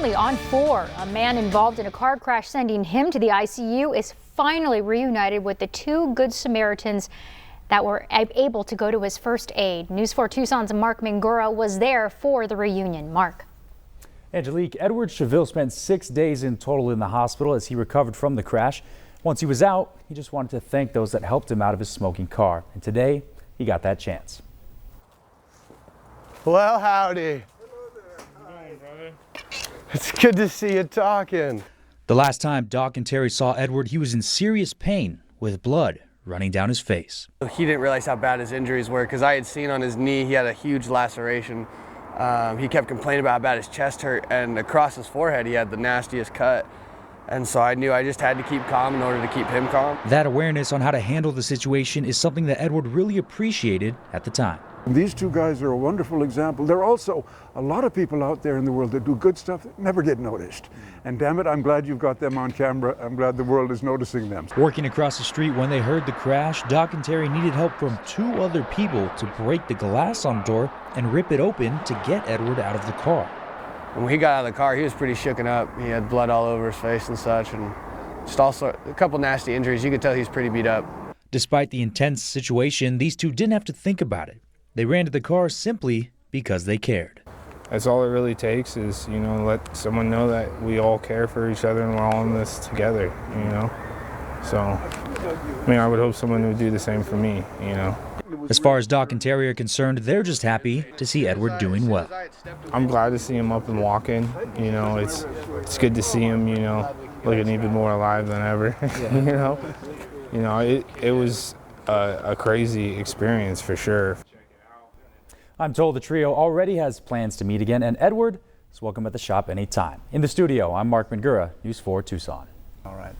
finally on 4. A man involved in a car crash sending him to the ICU is finally reunited with the 2 Good Samaritans that were able to go to his first aid. News 4 Tucson's Mark Mangura was there for the reunion. Mark. Angelique, Edward Cheville spent 6 days in total in the hospital as he recovered from the crash. Once he was out, he just wanted to thank those that helped him out of his smoking car. And today, he got that chance. Well, howdy. It's good to see you talking. The last time Doc and Terry saw Edward, he was in serious pain with blood running down his face. He didn't realize how bad his injuries were because I had seen on his knee he had a huge laceration. He kept complaining about how bad his chest hurt, and across his forehead he had the nastiest cut. And so I knew I just had to keep calm in order to keep him calm. That awareness on how to handle the situation is something that Edward really appreciated at the time. These 2 guys are a wonderful example. There are also a lot of people out there in the world that do good stuff that never get noticed. And damn it, I'm glad you've got them on camera. I'm glad the world is noticing them. Working across the street when they heard the crash, Doc and Terry needed help from 2 other people to break the glass on the door and rip it open to get Edward out of the car. When he got out of the car, he was pretty shooken up. He had blood all over his face and such, and just also a couple nasty injuries. You could tell he's pretty beat up. Despite the intense situation, these 2 didn't have to think about it. They ran to the car simply because they cared. That's all it really takes is, let someone know that we all care for each other and we're all in this together, So, I would hope someone would do the same for me, As far as Doc and Terry are concerned, they're just happy to see Edward doing well. I'm glad to see him up and walking, it's good to see him, looking even more alive than ever, It was a crazy experience for sure. I'm told the trio already has plans to meet again, and Edward is welcome at the shop anytime. In the studio, I'm Mark Mangura, News 4 Tucson. All right.